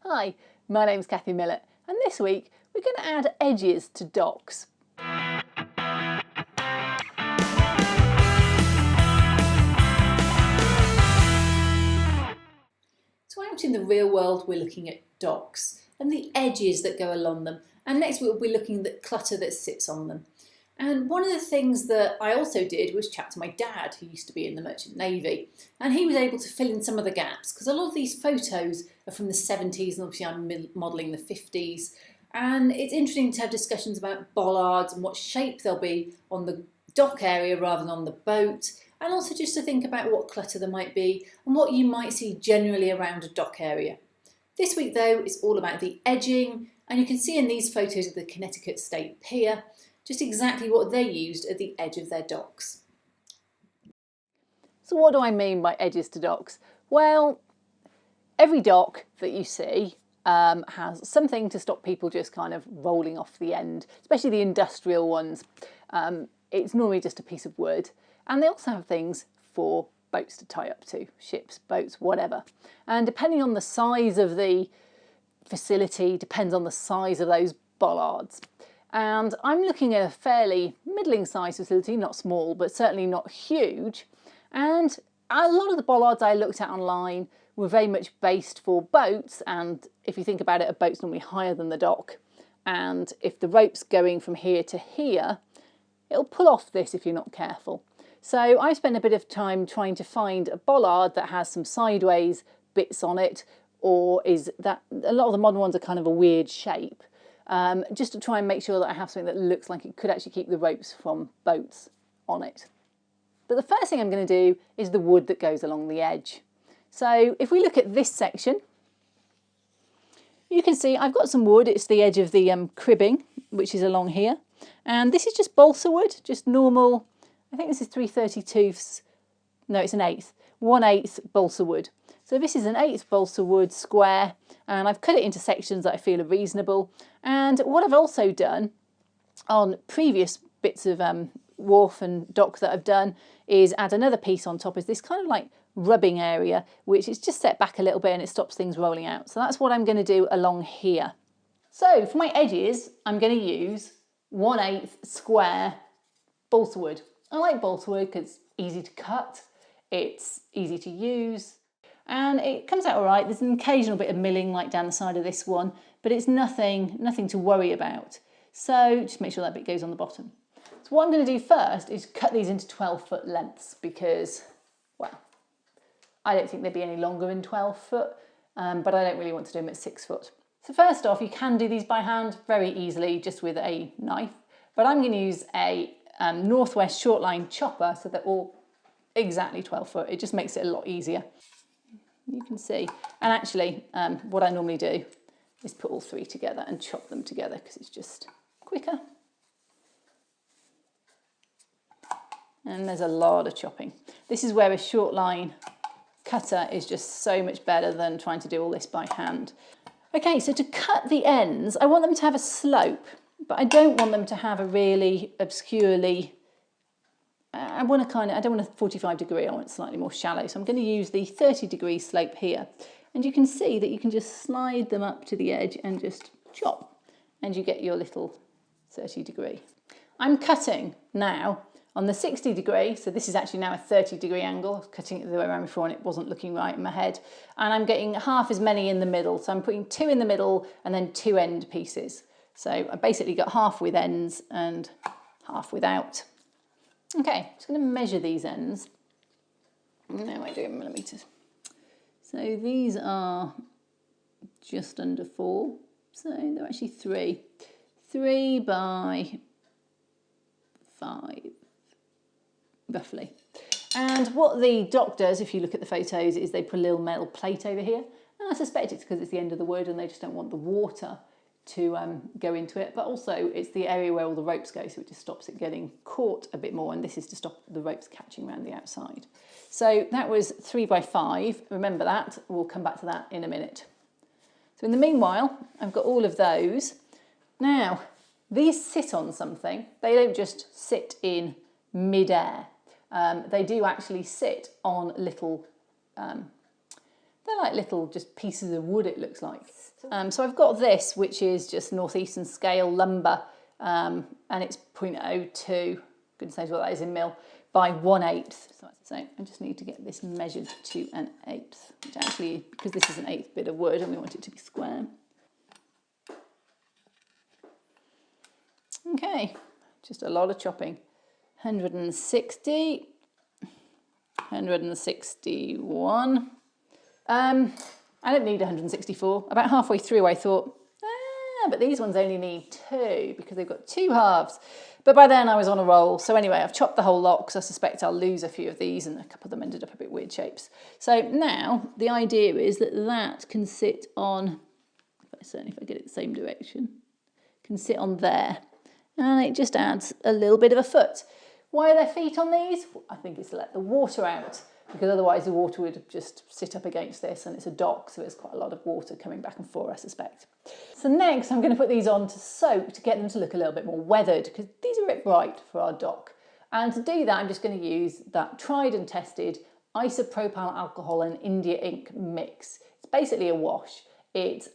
Hi, my name's Kathy Millett, and this week we're going to add edges to docks. So out in the real world we're looking at docks and the edges that go along them, and next week we'll be looking at the clutter that sits on them. And one of the things that I also did was chat to my dad, who used to be in the Merchant Navy, and he was able to fill in some of the gaps because a lot of these photos are from the 70s and obviously I'm modelling the 50s. And it's interesting to have discussions about bollards and what shape they'll be on the dock area rather than on the boat, and also just to think about what clutter there might be and what you might see generally around a dock area. This week though, it's all about the edging, and you can see in these photos of the Connecticut State Pier just exactly what they used at the edge of their docks. So what do I mean by edges to docks? Well, every dock that you see has something to stop people just kind of rolling off the end, especially the industrial ones. It's normally just a piece of wood, and they also have things for boats to tie up to, ships, boats, whatever. And depending on the size of the facility, depends on the size of those bollards. And I'm looking at a fairly middling sized facility, not small, but certainly not huge. And a lot of the bollards I looked at online were very much based for boats. And if you think about it, a boat's normally higher than the dock. And if the rope's going from here to here, it'll pull off this if you're not careful. So I spent a bit of time trying to find a bollard that has some sideways bits on it, or is that a lot of the modern ones are kind of a weird shape. Just to try and make sure that I have something that looks like it could actually keep the ropes from boats on it. But the first thing I'm going to do is the wood that goes along the edge. So if we look at this section, you can see I've got some wood. It's the edge of the cribbing, which is along here. And this is just balsa wood, just normal, I think this is 3/32, no, it's an 1/8, 1/8 balsa wood. So this is an 1/8 balsa wood square, and I've cut it into sections that I feel are reasonable. And what I've also done on previous bits of wharf and dock that I've done is add another piece on top, is this kind of like rubbing area, which is just set back a little bit and it stops things rolling out. So that's what I'm going to do along here. So for my edges, I'm going to use 1/8 square balsa wood. I like balsa wood because it's easy to cut, it's easy to use, and it comes out all right. There's an occasional bit of milling like down the side of this one, but it's nothing to worry about. So just make sure that bit goes on the bottom. So what I'm going to do first is cut these into 12-foot lengths because, well, I don't think they'd be any longer than 12 foot, but I don't really want to do them at 6 foot. So first off, you can do these by hand very easily just with a knife, but I'm going to use a Northwest Shortline chopper so they're all exactly 12 foot. It just makes it a lot easier. You can see, and actually what I normally do is put all 3 together and chop them together because it's just quicker. And there's a lot of chopping. This is where a Shortline cutter is just so much better than trying to do all this by hand. Okay, so to cut the ends, I want them to have a slope, but I don't want them to have a really obscurely, I don't want a 45 degree, I want it slightly more shallow. So I'm going to use the 30-degree slope here. And you can see that you can just slide them up to the edge and just chop, and you get your little 30-degree. I'm cutting now on the 60-degree, so this is actually now a 30-degree angle. I was cutting it the way around before and it wasn't looking right in my head. And I'm getting half as many in the middle. So I'm putting 2 in the middle and then 2 end pieces. So I basically got half with ends and half without. Okay, I'm just going to measure these ends. No, I do in millimetres. So these are just under 4. So they're actually 3. 3 by 5. Roughly. And what the dock does, if you look at the photos, is they put a little metal plate over here. And I suspect it's because it's the end of the wood and they just don't want the water to go into it. But also it's the area where all the ropes go, so it just stops it getting caught a bit more. And this is to stop the ropes catching around the outside. So that was 3 by 5. Remember that. We'll come back to that in a minute. So in the meanwhile, I've got all of those. Now, these sit on something. They don't just sit in mid-air. They do actually sit on little They're like little just pieces of wood, it looks like. So I've got this, which is just Northeastern Scale Lumber, and it's 0.02, goodness knows what that is in mil, by 1/8. So I just need to get this measured to 1/8, which actually, because this is 1/8 bit of wood and we want it to be square. Okay, just a lot of chopping. 160, 161. I don't need 164. About halfway through I thought, but these ones only need 2 because they've got 2 halves. But by then I was on a roll. So anyway, I've chopped the whole lot because I suspect I'll lose a few of these, and a couple of them ended up a bit weird shapes. So now the idea is that that can sit on, certainly if I get it the same direction, can sit on there. And it just adds a little bit of a foot. Why are there feet on these? I think it's to let the water out, because otherwise the water would just sit up against this, and it's a dock, so there's quite a lot of water coming back and forth, I suspect. So next I'm going to put these on to soak to get them to look a little bit more weathered, because these are a bit bright for our dock. And to do that I'm just going to use that tried and tested isopropyl alcohol and India ink mix. It's basically a wash. It's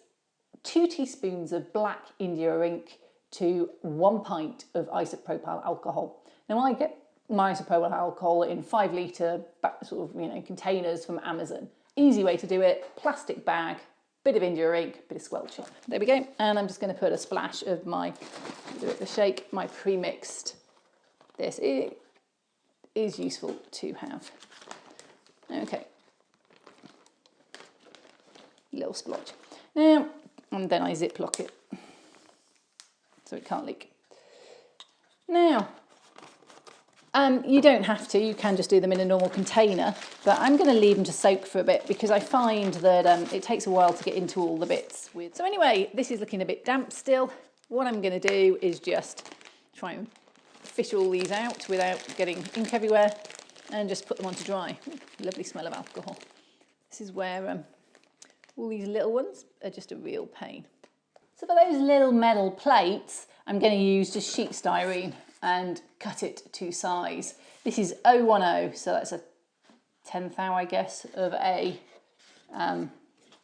2 teaspoons of black India ink to 1 pint of isopropyl alcohol. Now I get my isopropyl alcohol in 5 litre sort of containers from Amazon. Easy way to do it, plastic bag, bit of India ink, bit of squelcher. There we go. And I'm just going to put a splash of my, give it a shake, my pre-mixed. This is useful to have. Okay. Little splotch. Now, and then I ziplock it so it can't leak. Now, you don't have to, you can just do them in a normal container, but I'm going to leave them to soak for a bit because I find that it takes a while to get into all the bits. So anyway, this is looking a bit damp still. What I'm going to do is just try and fish all these out without getting ink everywhere and just put them on to dry. Ooh, lovely smell of alcohol. This is where all these little ones are just a real pain. So for those little metal plates, I'm going to use just sheet styrene and cut it to size. This is 010, so that's a 10th I guess, of a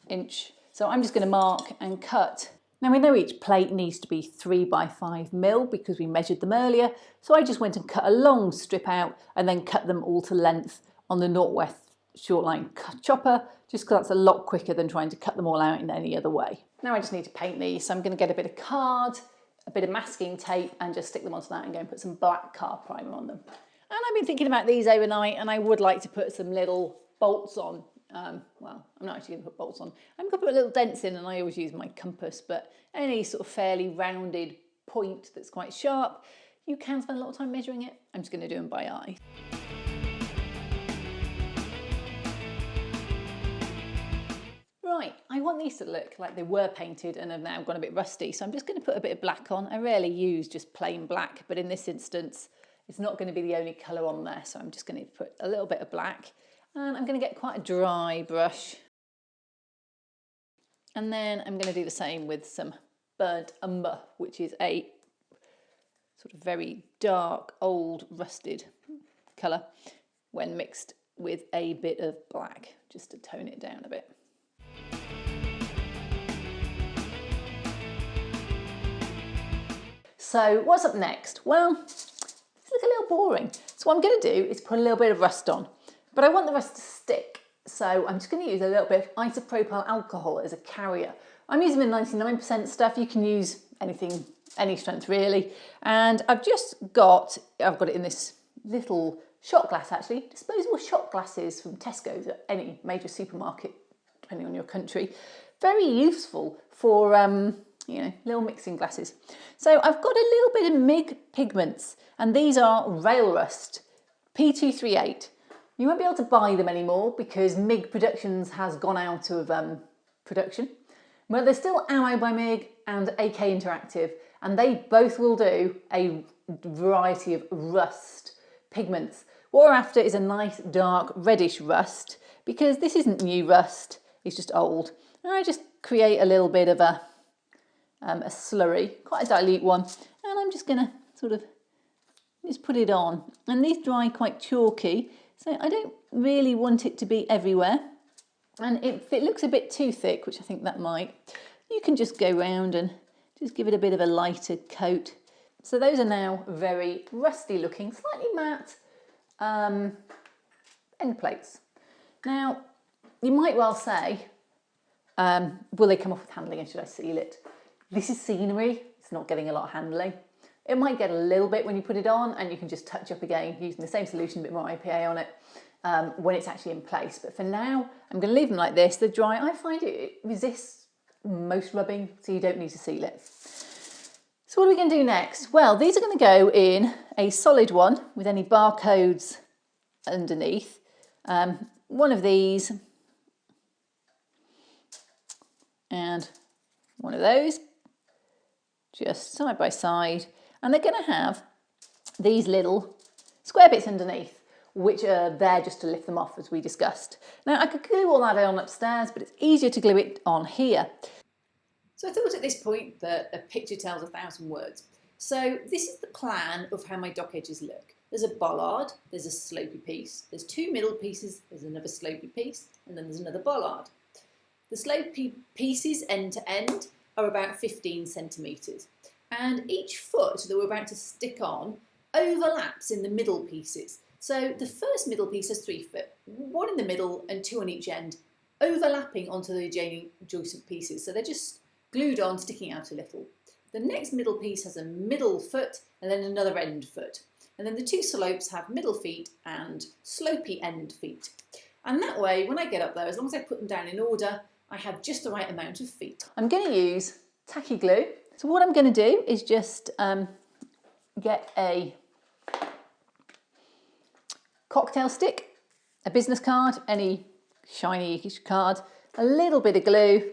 inch. So I'm just going to mark and cut. Now we know each plate needs to be 3 by 5 mil because we measured them earlier, so I just went and cut a long strip out and then cut them all to length on the Northwest Shortline chopper, just because that's a lot quicker than trying to cut them all out in any other way. Now I just need to paint these, so I'm going to get a bit of card, a bit of masking tape, and just stick them onto that and go and put some black car primer on them. And I've been thinking about these overnight, and I would like to put some little bolts on. Well, I'm not actually going to put bolts on. I'm going to put little dents in, and I always use my compass, but any sort of fairly rounded point that's quite sharp, you can spend a lot of time measuring it. I'm just going to do them by eye. Right, I want these to look like they were painted and have now gone a bit rusty, so I'm just going to put a bit of black on. I rarely use just plain black, but in this instance, it's not going to be the only colour on there, so I'm just going to put a little bit of black. And I'm going to get quite a dry brush. And then I'm going to do the same with some Burnt Umber, which is a sort of very dark, old, rusted colour when mixed with a bit of black, just to tone it down a bit. So what's up next? Well, it's a little boring. So what I'm going to do is put a little bit of rust on, but I want the rust to stick. So I'm just going to use a little bit of isopropyl alcohol as a carrier. I'm using the 99% stuff. You can use anything, any strength really. And I've got it in this little shot glass actually, disposable shot glasses from Tesco's at any major supermarket, depending on your country. Very useful for little mixing glasses. So I've got a little bit of MIG pigments, and these are Rail Rust P238. You won't be able to buy them anymore because MIG Productions has gone out of production. But there's still Ammo by MIG and AK Interactive, and they both will do a variety of rust pigments. What we're after is a nice dark reddish rust, because this isn't new rust, it's just old. And I just create a little bit of a slurry, quite a dilute one, and I'm just going to sort of just put it on. And these dry quite chalky, so I don't really want it to be everywhere. And if it looks a bit too thick, which I think that might, you can just go round and just give it a bit of a lighter coat. So those are now very rusty looking, slightly matte end plates. Now, you might well say, will they come off with handling and should I seal it? This is scenery, it's not getting a lot of handling. It might get a little bit when you put it on, and you can just touch up again using the same solution, a bit more IPA on it when it's actually in place. But for now, I'm going to leave them like this. They're dry. I find it resists most rubbing, so you don't need to seal it. So what are we going to do next? Well, these are going to go in a solid one with any barcodes underneath. One of these and one of those, just side by side. And they're going to have these little square bits underneath, which are there just to lift them off, as we discussed. Now, I could glue all that on upstairs, but it's easier to glue it on here. So I thought at this point that a picture tells 1,000 words. So this is the plan of how my dock edges look. There's a bollard, there's a slopey piece, there's two middle pieces, there's another slopey piece, and then there's another bollard. The slopey pieces end to end are about 15 centimetres. And each foot that we're about to stick on overlaps in the middle pieces. So the first middle piece has 3 foot, one in the middle and 2 on each end, overlapping onto the adjacent pieces. So they're just glued on, sticking out a little. The next middle piece has a middle foot and then another end foot. And then the 2 slopes have middle feet and slopey end feet. And that way, when I get up there, as long as I put them down in order, I have just the right amount of feet. I'm going to use tacky glue. So what I'm going to do is just get a cocktail stick, a business card, any shiny card, a little bit of glue,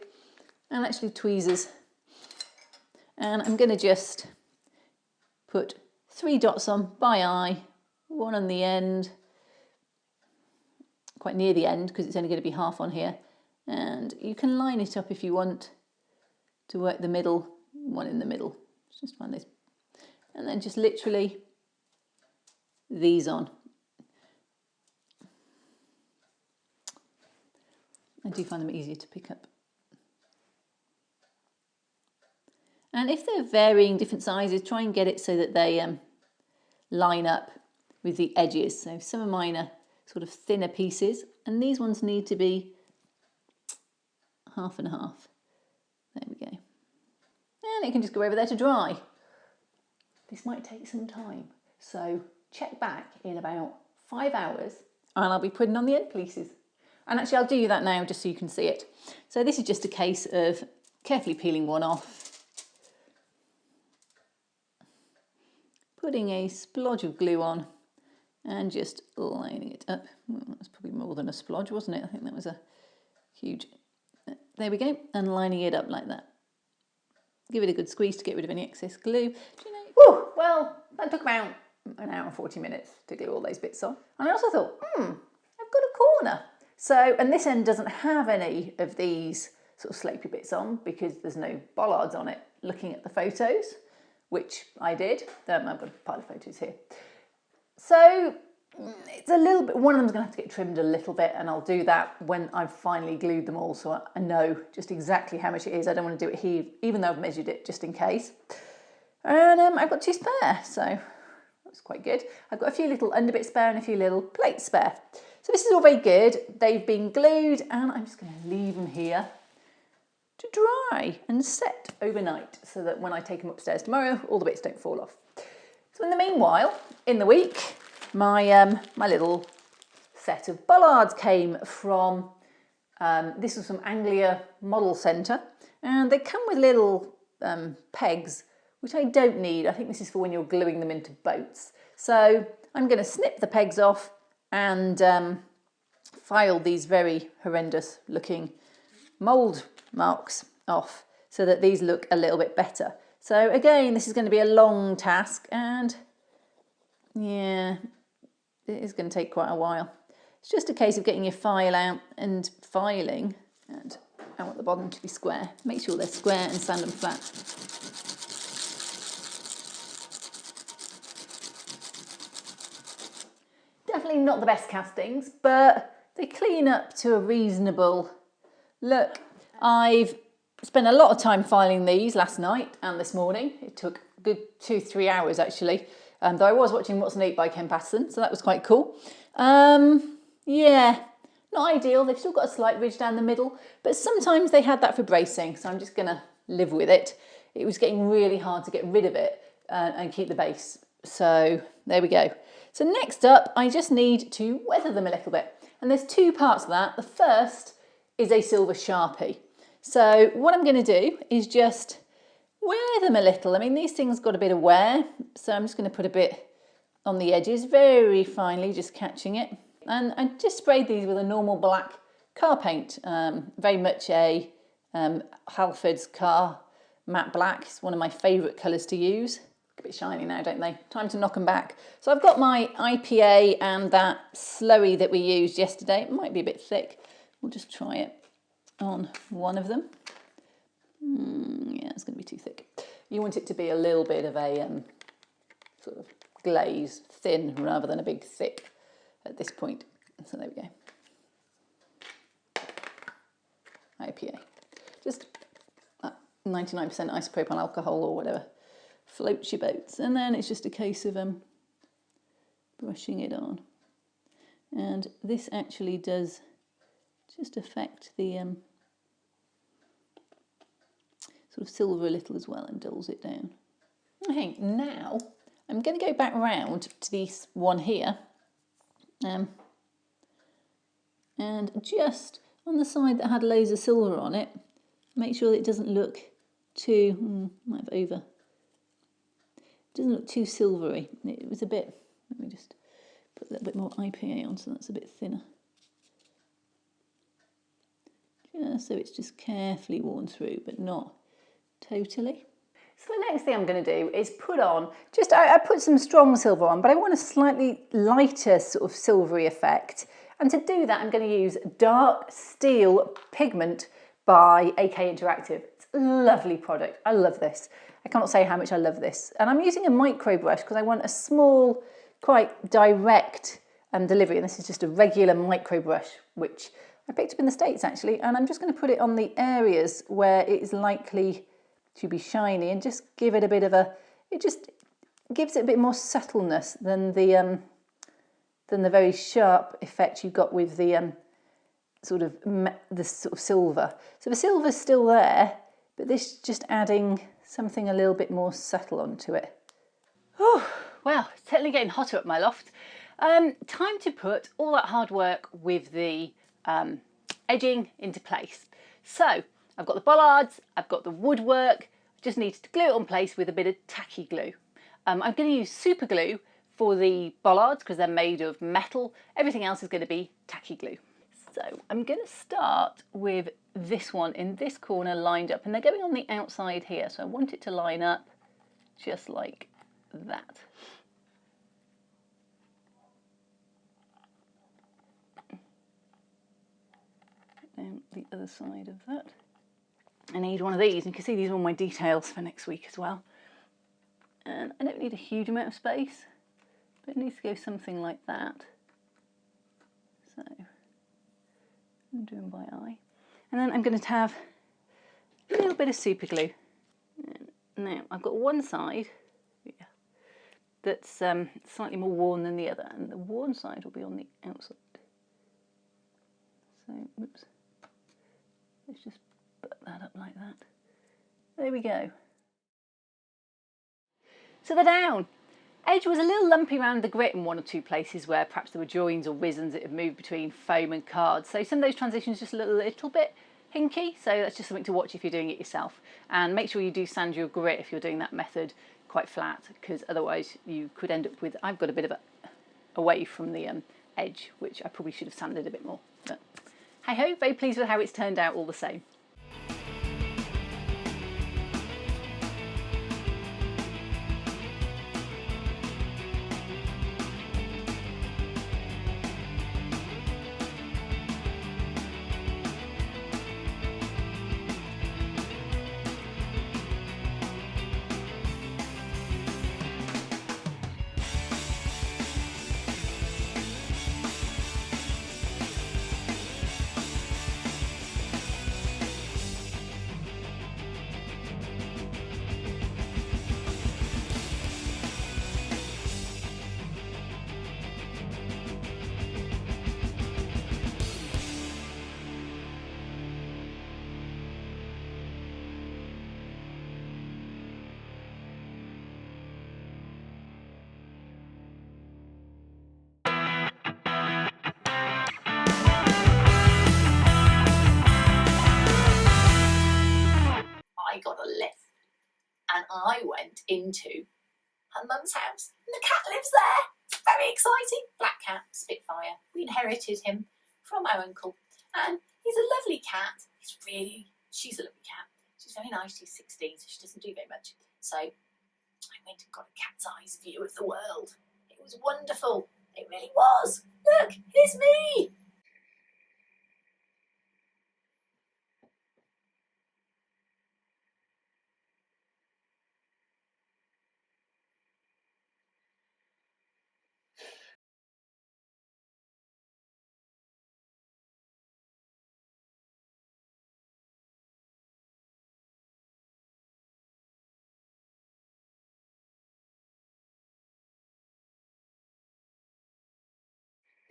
and actually tweezers. And I'm going to just put 3 dots on by eye, one on the end, quite near the end because it's only going to be half on here. And you can line it up if you want to work the middle, one in the middle. Just find this. And then just literally these on. I do find them easier to pick up. And if they're varying different sizes, try and get it so that they line up with the edges. So some of mine are sort of thinner pieces, and these ones need to be 50 and 50. There we go. And it can just go over there to dry. This might take some time, so check back in about 5 hours and I'll be putting on the end pieces. And actually I'll do that now just so you can see it. So this is just a case of carefully peeling one off, putting a splodge of glue on and just lining it up. Well, that's probably more than a splodge, wasn't it? I think that was a huge... There we go, and lining it up like that. Give it a good squeeze to get rid of any excess glue. Do you know? Whew, well, that took about an hour and 40 minutes to glue all those bits on. And I also thought, I've got a corner. So, and this end doesn't have any of these sort of slopey bits on because there's no bollards on it. Looking at the photos, which I did, I've got a pile of photos here. So it's a little bit, one of them's going to have to get trimmed a little bit, and I'll do that when I've finally glued them all so I know just exactly how much it is. I don't want to do it here, even though I've measured it just in case. And I've got 2 spare, so that's quite good. I've got a few little underbits spare and a few little plates spare. So this is all very good. They've been glued, and I'm just going to leave them here to dry and set overnight so that when I take them upstairs tomorrow, all the bits don't fall off. So in the meanwhile, in the week, my little set of bollards came from, this was from Anglia Model Centre, and they come with little pegs, which I don't need. I think this is for when you're gluing them into boats. So I'm going to snip the pegs off and file these very horrendous looking mould marks off so that these look a little bit better. So again, this is going to be a long task, and yeah, it is going to take quite a while. It's just a case of getting your file out and filing, and I want the bottom to be square. Make sure they're square and sand them flat. Definitely not the best castings, but they clean up to a reasonable look. I've spent a lot of time filing these last night and this morning. It took a good 2-3 hours actually, though I was watching What's Neat by Ken Patterson, so that was quite cool. Yeah, not ideal. They've still got a slight ridge down the middle, but sometimes they had that for bracing, so I'm just going to live with it. It was getting really hard to get rid of it and keep the base. So there we go. So next up, I just need to weather them a little bit. And there's two parts of that. The first is a silver Sharpie. So what I'm going to do is just wear them a little. I mean, these things got a bit of wear, so I'm just going to put a bit on the edges, very finely, just catching it. And I just sprayed these with a normal black car paint, very much a Halfords car matte black. It's one of my favourite colours to use. A bit shiny now, don't they? Time to knock them back. So I've got my IPA and that slurry that we used yesterday. It might be a bit thick. We'll just try it on one of them. Yeah, it's going to be too thick. You want it to be a little bit of a sort of glaze, thin rather than a big thick at this point. So there we go. IPA. Just 99% isopropyl alcohol or whatever floats your boats. And then it's just a case of brushing it on. And this actually does just affect the sort of silver a little as well and dulls it down. Okay, now I'm going to go back round to this one here and just on the side that had loads of silver on it, make sure that it doesn't look too, might have over, it doesn't look too silvery. It was a bit, let me just put a little bit more IPA on so that's a bit thinner. Just so it's just carefully worn through, but not totally. So the next thing I'm going to do is put on, I put some strong silver on, but I want a slightly lighter sort of silvery effect. And to do that, I'm going to use Dark Steel Pigment by AK Interactive. It's a lovely product. I love this. I cannot say how much I love this. And I'm using a micro brush because I want a small, quite direct delivery. And this is just a regular micro brush, which I picked up in the States actually. And I'm just going to put it on the areas where it is likely to be shiny and just give it a bit of it just gives it a bit more subtleness than the very sharp effect you got with the sort of silver. So the silver's still there, but this is just adding something a little bit more subtle onto it. Oh, well, it's certainly getting hotter at my loft. Time to put all that hard work with the edging into place. So I've got the bollards, I've got the woodwork, just need to glue it on place with a bit of tacky glue. I'm going to use super glue for the bollards because they're made of metal. Everything else is going to be tacky glue. So I'm going to start with this one in this corner lined up, and they're going on the outside here, so I want it to line up just like that. And the other side of that. I need one of these, and you can see these are all my details for next week as well. And I don't need a huge amount of space, but it needs to go something like that. So I'm doing by eye. And then I'm going to have a little bit of super glue. Now I've got one side here that's slightly more worn than the other, and the worn side will be on the outside. So, oops. Let's just put that up like that. There we go. So the down. Edge was a little lumpy around the grit in one or two places where perhaps there were joins or rissons that had moved between foam and cards. So some of those transitions just look a little bit hinky, so that's just something to watch if you're doing it yourself. And make sure you do sand your grit if you're doing that method quite flat, because otherwise you could end up with, I've got a bit of away from the edge, which I probably should have sanded a bit more. But hey ho, very pleased with how it's turned out all the same. I got a lift and I went into her mum's house and the cat lives there. It's very exciting. Black cat, Spitfire. We inherited him from our uncle and he's a lovely cat. She's a lovely cat. She's very nice. She's 16, so she doesn't do very much. So I went and got a cat's eyes view of the world. It was wonderful. It really was. Look, here's me.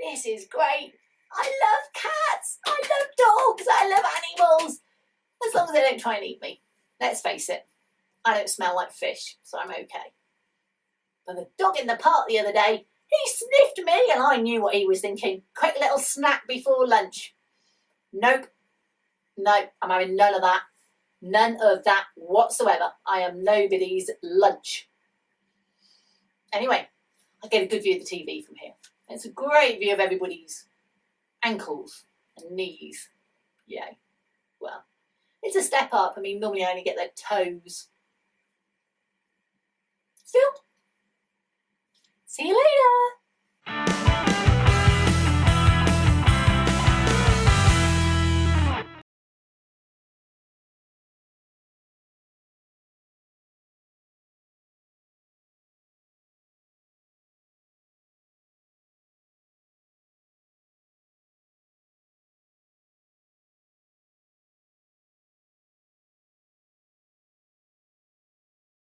This is great. I love cats. I love dogs. I love animals. As long as they don't try and eat me. Let's face it, I don't smell like fish, so I'm okay. But the dog in the park the other day, he sniffed me and I knew what he was thinking. Quick little snack before lunch. Nope. No, I'm having none of that. None of that whatsoever. I am nobody's lunch. Anyway, I get a good view of the TV from here. It's a great view of everybody's ankles and knees. Yay. Well, it's a step up. I mean, normally I only get their toes. Still, see you later.